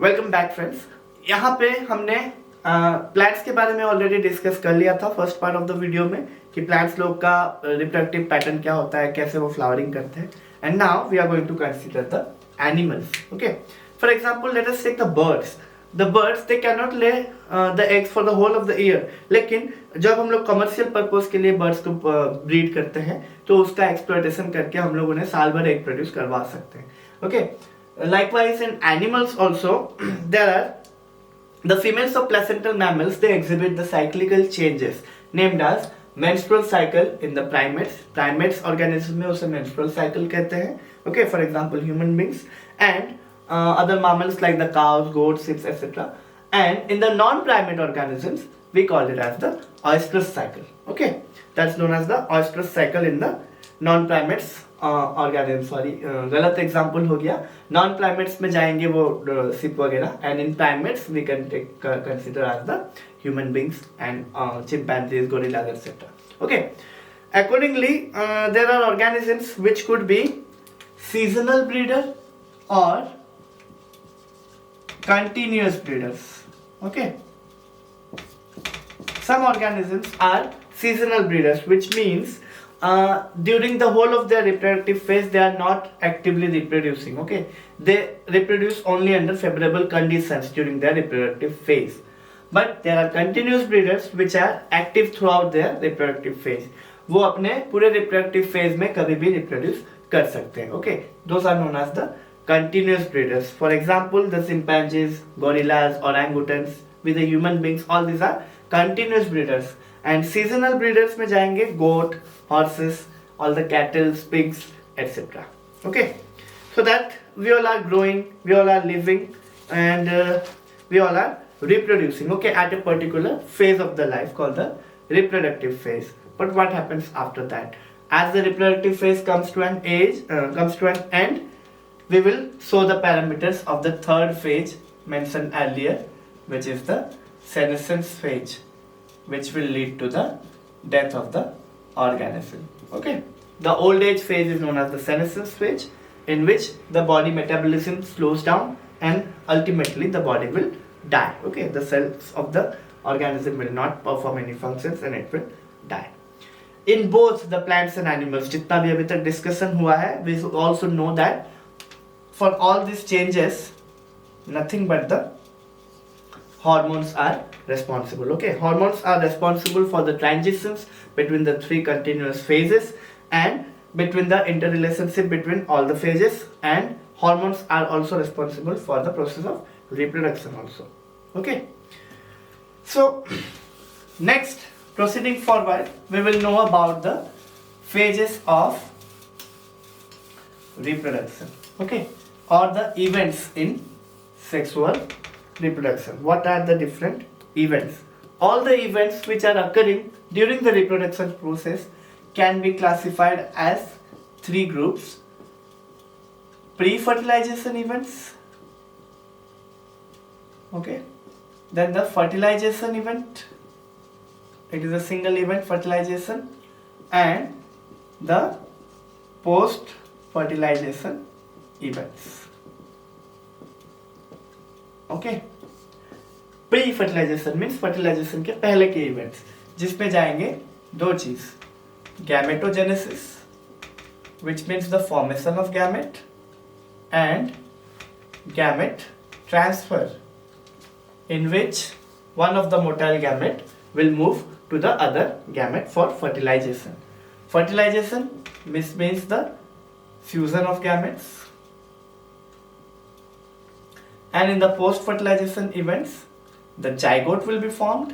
Welcome back friends. यहाँ पे हमने प्लांट्स के बारे में ऑलरेडी डिस्कस कर लिया था first part of the video में कि प्लांट्स लोग का रिप्रोडक्टिव पैटर्न क्या होता है, कैसे वो फ्लावरिंग करते हैं। And now we are going to consider the animals. Okay, for example let us take the birds. The birds they can not lay the eggs for the whole of the year, लेकिन जब हम लोग commercial purpose के लिए birds को breed करते हैं तो उसका एक्सप्लॉयटेशन करके हम लोग उन्हें साल भर एग प्रोड्यूस करवा सकते हैं। Okay, likewise in animals also there are the females of placental mammals. They exhibit the cyclical changes named as menstrual cycle in the primates organism में उसे menstrual cycle कहते हैं। Okay, for example human beings and other mammals like the cows, goats, sheep, etc. And in the non-primate organisms we call it as the oestrus cycle. Okay, that's known as the oestrus cycle in the non-primates organism. Sorry, गलत example हो गया। Non primates में जाएंगे वो sheep वगैरह, and in primates we can consider as the human beings and chimpanzees, gorillas etcetera. Okay, accordingly there are organisms which could be seasonal breeder और continuous breeders. Okay, some organisms are seasonal breeders, which means during the whole of their reproductive phase they are not actively reproducing. Okay, they reproduce only under favorable conditions during their reproductive phase, but there are continuous breeders which are active throughout their reproductive phase. वो अपने पूरे reproductive phase में कभी भी reproduce कर सकते हैं। Okay, those are known as the continuous breeders. For example, the chimpanzees, gorillas, orangutans with the human beings, all these are continuous breeders. And seasonal breeders में जाएंगे goat, horses, all the cattle, pigs, etc. Okay, so that we all are growing, we all are living, and we all are reproducing. Okay, at a particular phase of the life called the reproductive phase. But what happens after that? As the reproductive phase comes to an end, we will show the parameters of the third phase mentioned earlier, which is the senescence phase, which will lead to the death of the organism. Okay, the old age phase is known as the senescence phase, in which the body metabolism slows down and ultimately the body will die. Okay, the cells of the organism will not perform any functions and it will die. In both the plants and animals, जितना भी अभी तक discussion हुआ है, we also know that for all these changes nothing but the hormones are responsible. Okay, hormones are responsible for the transitions between the three continuous phases and between the interrelationship between all the phases, and hormones are also responsible for the process of reproduction also. Okay, so next, proceeding forward, we will know about the phases of reproduction. Okay, or the events in sexual reproduction. What are the different events? All the events which are occurring during the reproduction process can be classified as three groups: pre-fertilization events, okay, then the fertilization event, it is a single event, fertilization, and the post-fertilization events. Okay, pre fertilization means fertilization के पहले के events, जिसमें जाएंगे दो चीज: gametogenesis, which means the formation of gamete, and gamete transfer, in which one of the motile gamete will move to the other gamete for fertilization. Fertilization means the fusion of gametes. And in the post-fertilization events, the zygote will be formed,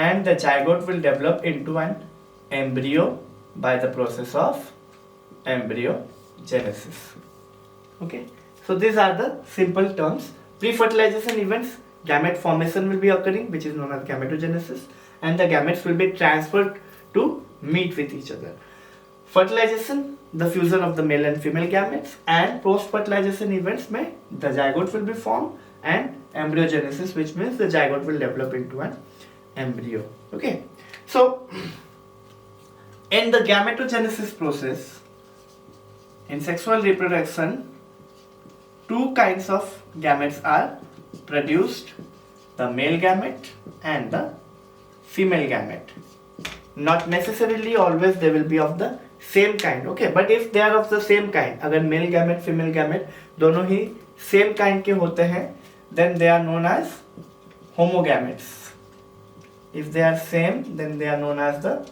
and the zygote will develop into an embryo by the process of embryogenesis. Okay, so these are the simple terms. Pre-fertilization events, gamete formation will be occurring, which is known as gametogenesis, and the gametes will be transferred to meet with each other. Fertilization, the fusion of the male and female gametes, and post-fertilization events में the zygote will be formed, and embryogenesis, which means the zygote will develop into an embryo. Okay, so in the gametogenesis process in sexual reproduction, two kinds of gametes are produced, the male gamete and the female gamete. Not necessarily always they will be of the same kind, okay, but if they are of the same kind, अगर male gamete female gamete दोनों ही same kind के होते हैं, then they are known as homogametes. If they are same, then they are known as the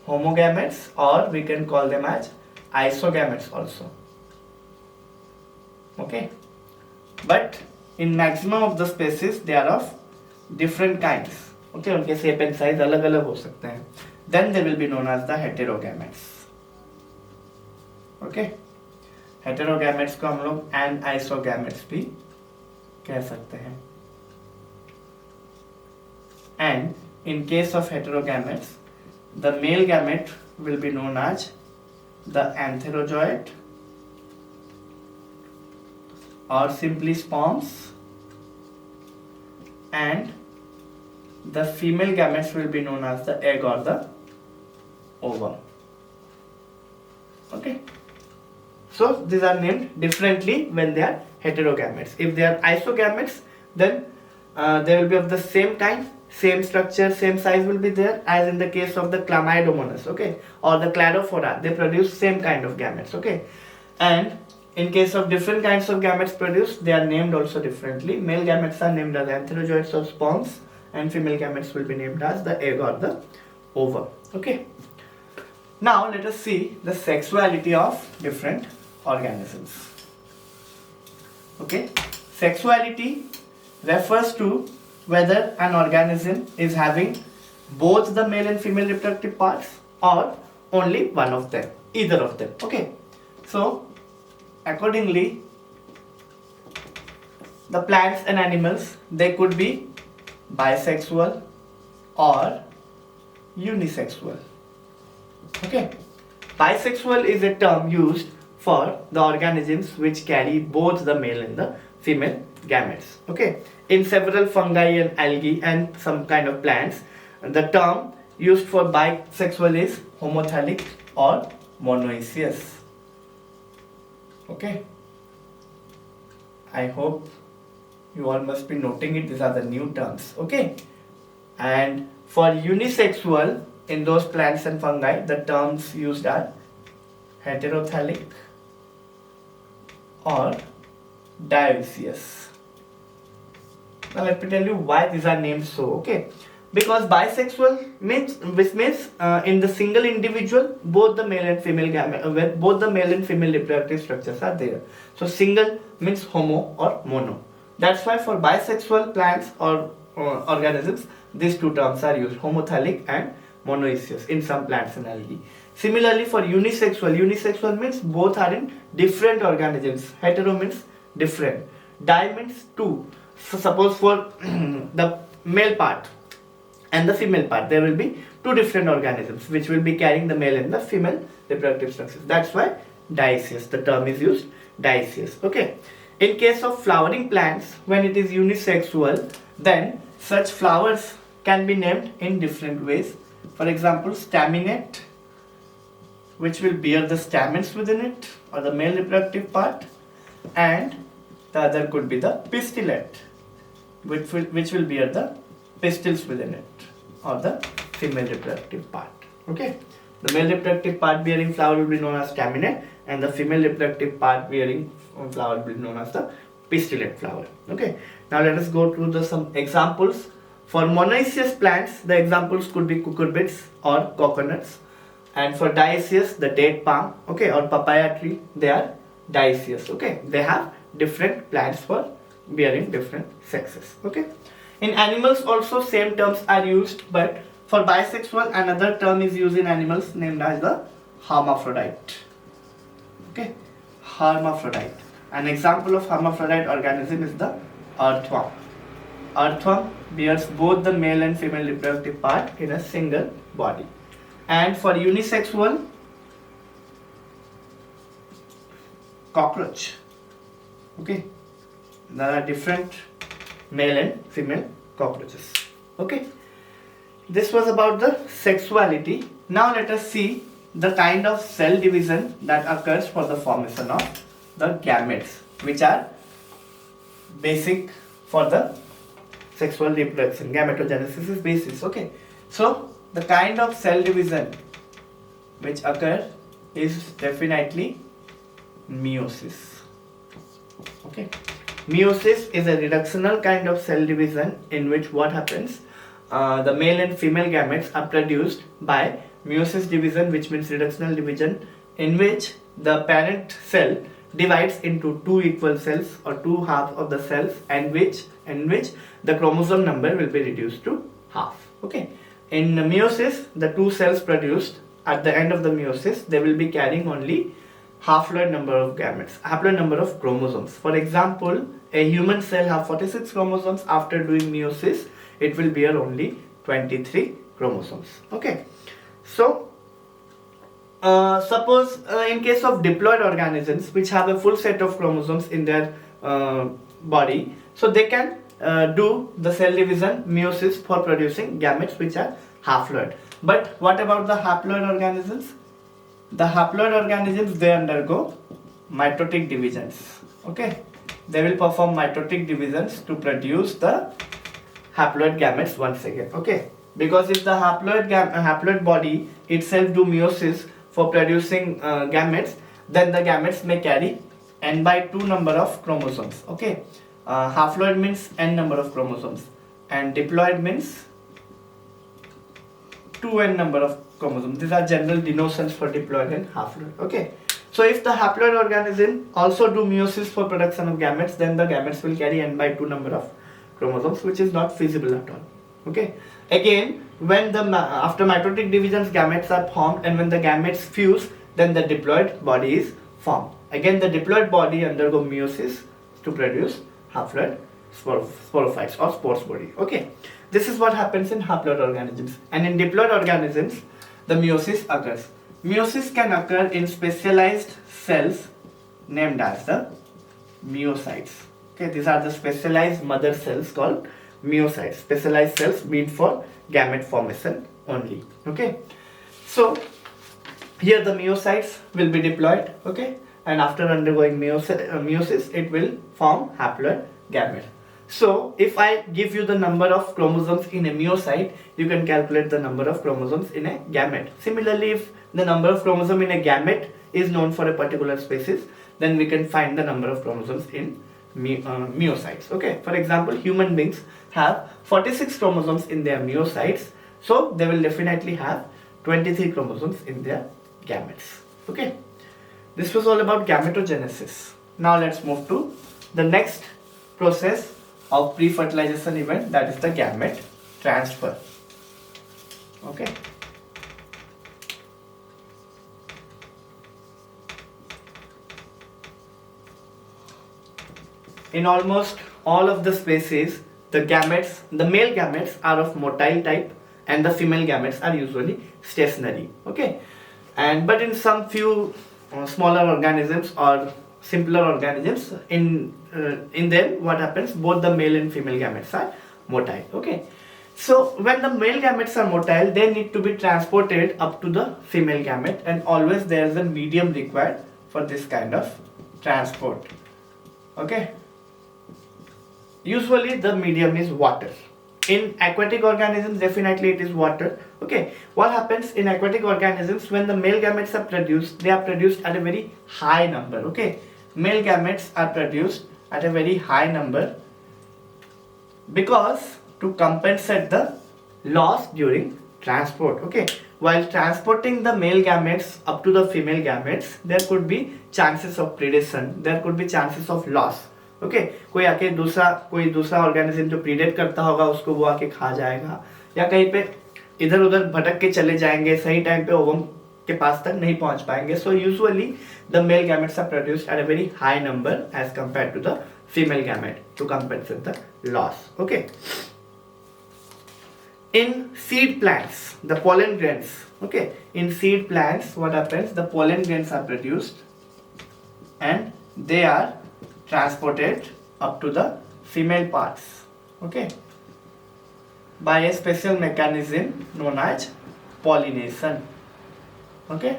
homogametes, or we can call them as isogametes also. Okay, but in maximum of the species they are of different kinds. Okay, उनके shape and size अलग अलग हो सकते हैं. Then they will be known as the heterogametes. Okay, heterogametes को हम लोग anisogametes भी कह सकते हैं. And in case of heterogametes, the male gamete will be known as the antherozoite or simply sperms, and the female gametes will be known as the egg or the ovum. Okay, so these are named differently when they are heterogametes. If they are isogametes, then they will be of the same kind, same structure, same size will be there, as in the case of the Chlamydomonas, okay, or the Cladophora. They produce same kind of gametes, okay. And in case of different kinds of gametes produced, they are named also differently. Male gametes are named as antherozoites or sperms, and female gametes will be named as the egg or the ovum, okay. Now let us see the sexuality of different organisms. Okay, sexuality refers to whether an organism is having both the male and female reproductive parts or only one of them, either of them. Okay, so accordingly, the plants and animals, they could be bisexual or unisexual. Okay, bisexual is a term used for the organisms which carry both the male and the female gametes. Okay, in several fungi and algae and some kind of plants, the term used for bisexual is homothallic or monoecious. Okay, I hope you all must be noting it. These are the new terms. Okay, and for unisexual, in those plants and fungi, the terms used are heterothallic or dioecious. Now let me tell you why these are named so. Okay, because bisexual means, which means in the single individual both the male and female gamete, both the male and female reproductive structures are there. So single means homo or mono. That's why for bisexual plants or organisms, these two terms are used, homothallic and monoecious, in some plants and algae. Similarly for unisexual means both are in different organisms. Hetero means different. Di means two. So suppose for the male part and the female part, there will be two different organisms which will be carrying the male and the female reproductive structures. That's why dioecious, the term is used, dioecious. Okay. In case of flowering plants, when it is unisexual, then such flowers can be named in different ways. For example, staminate, which will bear the stamens within it or the male reproductive part, and the other could be the pistillate, which will bear the pistils within it or the female reproductive part. Okay, the male reproductive part bearing flower will be known as staminate, and the female reproductive part bearing flower will be known as the pistillate flower. Okay, now let us go through some examples. For monoecious plants, the examples could be cucurbits or coconuts, and for dioecious, the date palm, okay, or papaya tree, they are dioecious. Okay, they have different plants for bearing different sexes. Okay, in animals also same terms are used, but for bisexual another term is used in animals named as the hermaphrodite. Okay, hermaphrodite. An example of hermaphrodite organism is the earthworm. Earthworm bears both the male and female reproductive part in a single body. And for unisexual, cockroach. Okay, there are different male and female cockroaches. Okay, this was about the sexuality. Now let us see the kind of cell division that occurs for the formation of the gametes, which are basic for the sexual reproduction. Gametogenesis is basis. Okay, so the kind of cell division which occur is definitely meiosis. Okay, meiosis is a reductional kind of cell division in which what happens, the male and female gametes are produced by meiosis division, which means reductional division, in which the parent cell divides into two equal cells or two halves of the cells, and in which the chromosome number will be reduced to half. Okay, in meiosis, the two cells produced at the end of the meiosis, they will be carrying only haploid number of gametes, haploid number of chromosomes. For example, a human cell have 46 chromosomes. After doing meiosis, it will bear only 23 chromosomes. Okay, so suppose in case of diploid organisms which have a full set of chromosomes in their body, so they can do the cell division meiosis for producing gametes which are haploid. But what about the haploid organisms? The haploid organisms, they undergo mitotic divisions. Okay, they will perform mitotic divisions to produce the haploid gametes once again. Okay, because if the haploid body itself do meiosis for producing gametes, then the gametes may carry n/2 number of chromosomes. Okay, haploid means n number of chromosomes, and diploid means 2n number of chromosomes. These are general denotions for diploid and haploid. Okay, so if the haploid organism also do meiosis for production of gametes, then the gametes will carry n/2 number of chromosomes, which is not feasible at all. Okay, again, when the after mitotic divisions gametes are formed, and when the gametes fuse, then the diploid body is formed. Again, the diploid body undergo meiosis to produce haploid sporophytes or spores body. Okay, this is what happens in haploid organisms, and in diploid organisms the meiosis occurs. Meiosis can occur in specialized cells named as the meiocytes. Okay, these are the specialized mother cells called meiocytes. Specialized cells meant for gamete formation only. Okay, so here the meiocytes will be diploid. Okay, and after undergoing meiosis, it will form haploid gamete. So if I give you the number of chromosomes in a meiocyte, you can calculate the number of chromosomes in a gamete. Similarly, if the number of chromosomes in a gamete is known for a particular species, then we can find the number of chromosomes in meiocytes. Okay, for example, human beings have 46 chromosomes in their meiocytes, so they will definitely have 23 chromosomes in their gametes. Okay, this was all about gametogenesis. Now let's move to the next process of pre-fertilization event, that is the gamete transfer. Okay, in almost all of the species, the male gametes are of motile type and the female gametes are usually stationary. Okay, but in some few smaller organisms or simpler organisms, in them what happens, both the male and female gametes are motile. Okay, so when the male gametes are motile, they need to be transported up to the female gamete, and always there is a medium required for this kind of transport. Okay, usually the medium is water. In aquatic organisms, definitely it is water. Okay, what happens in aquatic organisms, when the male gametes are produced, they are produced at a very high number. Okay, male gametes are produced at a very high number because to compensate the loss during transport. Okay, while transporting the male gametes up to the female gametes, there could be chances of predation, there could be chances of loss. Okay, कोई आके कोई दूसरा organism जो प्रीडेट करता होगा उसको वो आके खा जाएगा, या कहीं पे इधर उधर भटक के चले जाएंगे, सही टाइम पे ओवम के पास तक नहीं पहुंच पाएंगे. So usually the male gametes are produced at a very high number as compared to the female gamete to compensate the loss. Okay, in seed plants, the pollen grains, okay, in seed plants what happens, the pollen grains are produced and they are transported up to the female parts, okay, by a special mechanism known as pollination. Okay,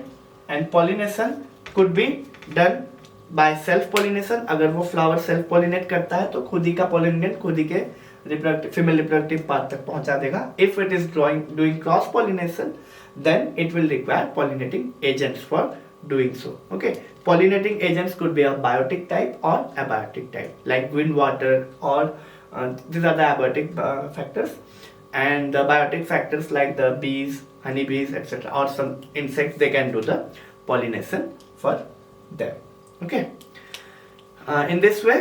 and pollination could be done by self pollination, अगर वो flower self pollinate करता है तो खुद ही का pollinate खुद ही के female reproductive part तक पहुंचा देगा. If it is doing cross pollination, then it will require pollinating agents for doing so. Okay, pollinating agents could be of biotic type or abiotic type, like wind, water, or these are the abiotic factors, and the biotic factors like the bees, honeybees, etc., or some insects, they can do the pollination for them. Okay, in this way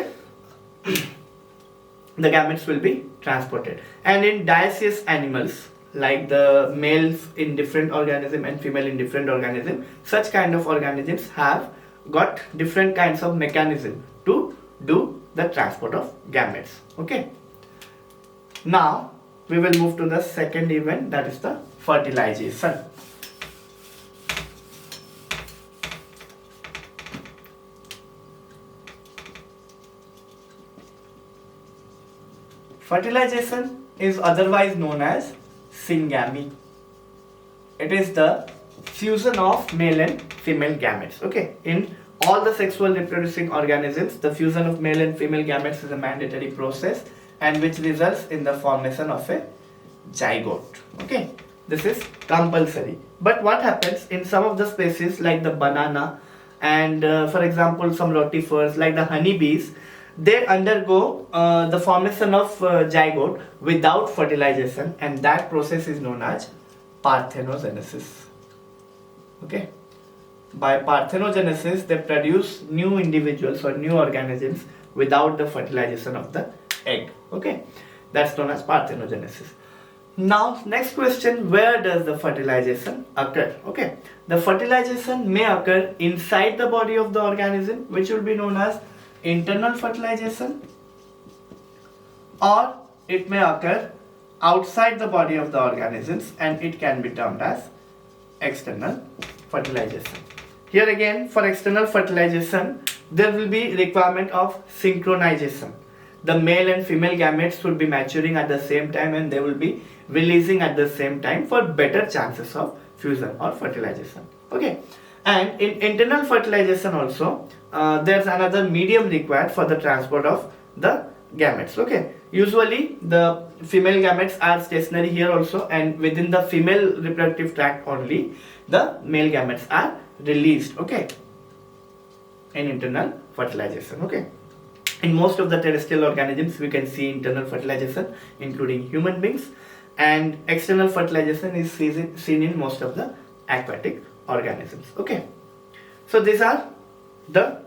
the gametes will be transported. And in dioecious animals, like the males in different organism and female in different organism, such kind of organisms have got different kinds of mechanism to do the transport of gametes. Okay, now we will move to the second event, that is the fertilization. Fertilization is otherwise known as syngamy. It is the fusion of male and female gametes. Okay, in all the sexual reproducing organisms, the fusion of male and female gametes is a mandatory process, and which results in the formation of a zygote. Okay, this is compulsory. But what happens in some of the species like the banana and for example some rotifers like the honeybees, they undergo the formation of zygote without fertilization, and that process is known as parthenogenesis. Okay, by parthenogenesis they produce new individuals or new organisms without the fertilization of the egg. Okay, that's known as parthenogenesis. Now next question, where does the fertilization occur? Okay, the fertilization may occur inside the body of the organism, which will be known as internal fertilization, or it may occur outside the body of the organisms, and it can be termed as external fertilization. Here again, for external fertilization, there will be requirement of synchronization. The male and female gametes should be maturing at the same time, and they will be releasing at the same time for better chances of fusion or fertilization. Okay, and in internal fertilization also, there's another medium required for the transport of the gametes. Okay, usually the female gametes are stationary here also, and within the female reproductive tract only the male gametes are released. Okay, in internal fertilization. Okay, in most of the terrestrial organisms we can see internal fertilization, including human beings, and external fertilization is seen in most of the aquatic organisms. Okay, so these are the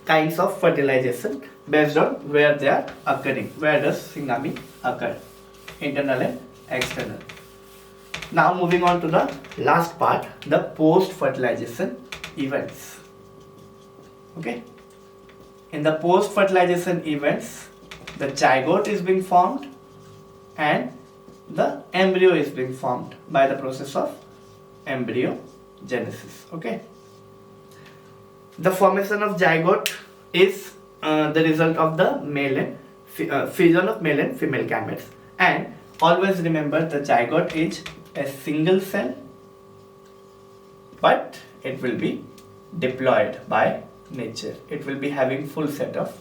kinds of fertilization based on where they are occurring. Where does syngamy occur? Internal and external. Now moving on to the last part, the post-fertilization events. Okay, in the post-fertilization events, the zygote is being formed and the embryo is being formed by the process of embryogenesis. Okay, the formation of zygote is the result of the male and fusion of male and female gametes, and always remember the zygote is a single cell, but it will be diploid by nature. It will be having full set of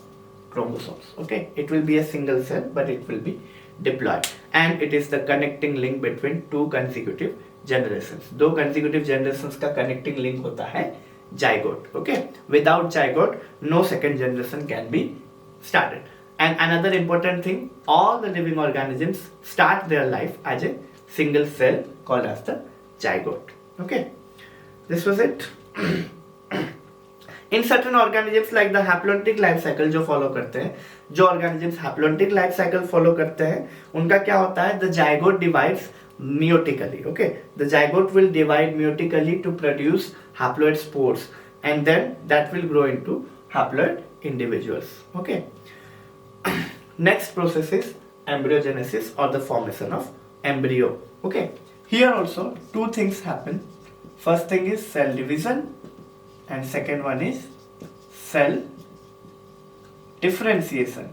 chromosomes. Okay, it will be a single cell, but it will be diploid, and it is the connecting link between two consecutive generations. दो consecutive generations का connecting link होता है zygote. Okay, without zygote no second generation can be started. And another important thing, all the living organisms start their life as a single cell called as the zygote. Okay, this was it. In certain organisms like the haplontic life cycle जो follow करते हैं, जो organisms haplontic life cycle follow करते हैं, उनका क्या होता है, the zygote divides meiotically. Okay, the zygote will divide meiotically to produce haploid spores, and then that will grow into haploid individuals. Okay, next process is embryogenesis, or the formation of embryo. Okay, here also two things happen. First thing is cell division, and second one is cell differentiation.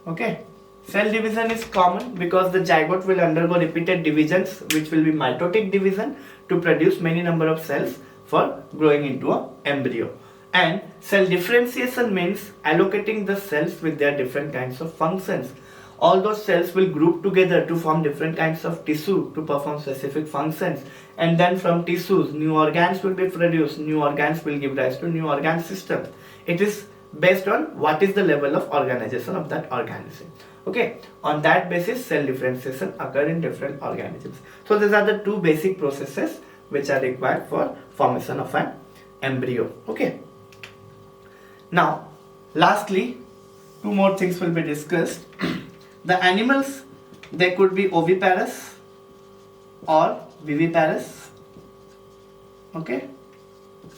Okay, cell division is common because the zygote will undergo repeated divisions, which will be mitotic division, to produce many number of cells for growing into an embryo. And cell differentiation means allocating the cells with their different kinds of functions. All those cells will group together to form different kinds of tissue to perform specific functions, and then from tissues new organs will be produced. New organs will give rise to new organ system. It is based on what is the level of organization of that organism. Okay, on that basis cell differentiation occur in different organisms. So these are the two basic processes which are required for formation of an embryo. Okay, now lastly two more things will be discussed. The animals, they could be oviparous or viviparous. Okay,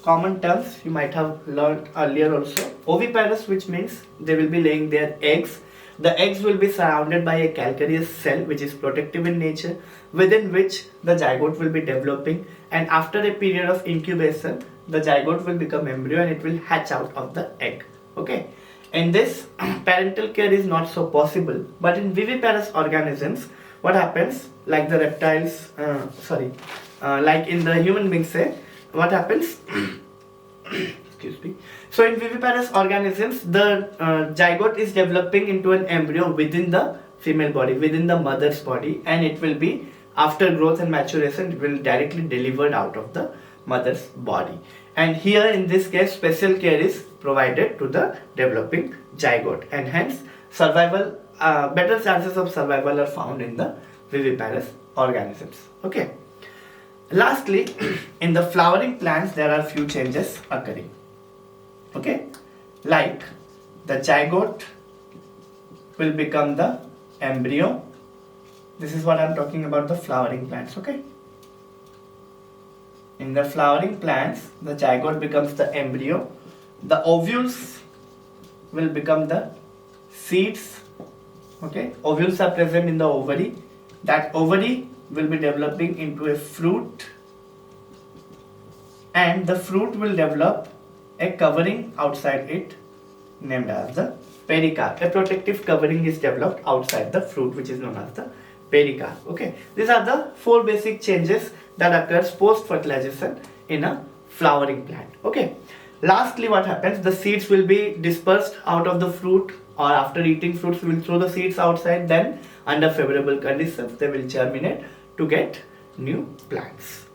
common terms you might have learned earlier also. Oviparous, which means they will be laying their eggs. The eggs will be surrounded by a calcareous cell which is protective in nature, within which the zygote will be developing, and after a period of incubation the zygote will become embryo and it will hatch out of the egg. Okay, in this parental care is not so possible, but in viviparous organisms what happens, like the reptiles, like in the human beings, say what happens excuse me. So in viviparous organisms the zygote is developing into an embryo within the female body, within the mother's body, and it will be, after growth and maturation, it will directly delivered out of the mother's body. And here in this case special care is provided to the developing zygote, and hence survival, better chances of survival are found in the viviparous organisms. Okay, lastly in the flowering plants there are few changes occurring. Okay, like the zygote will become the embryo. This is what I am talking about, the flowering plants. Okay, in the flowering plants the zygote becomes the embryo, the ovules will become the seeds. Okay, ovules are present in the ovary. That ovary will be developing into a fruit, and the fruit will develop a covering outside it named as the pericarp. A protective covering is developed outside the fruit which is known as the pericarp. Okay, these are the four basic changes that occurs post fertilization in a flowering plant. Okay, lastly what happens, the seeds will be dispersed out of the fruit, or after eating fruits we will throw the seeds outside, then under favorable conditions they will germinate to get new plants.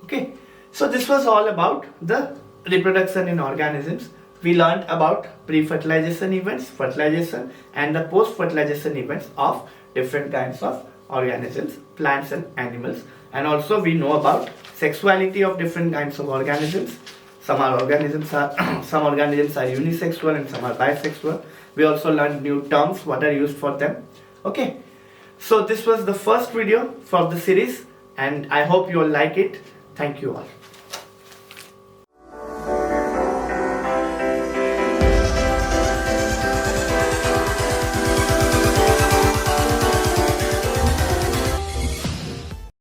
Okay, so this was all about the reproduction in organisms. We learned about pre-fertilization events, fertilization, and the post-fertilization events of different kinds of organisms, plants and animals. And also we know about sexuality of different kinds of organisms. Some organisms are unisexual and some are bisexual. We also learned new terms, what are used for them. Okay, so this was the first video for the series and I hope you all like it. Thank you all.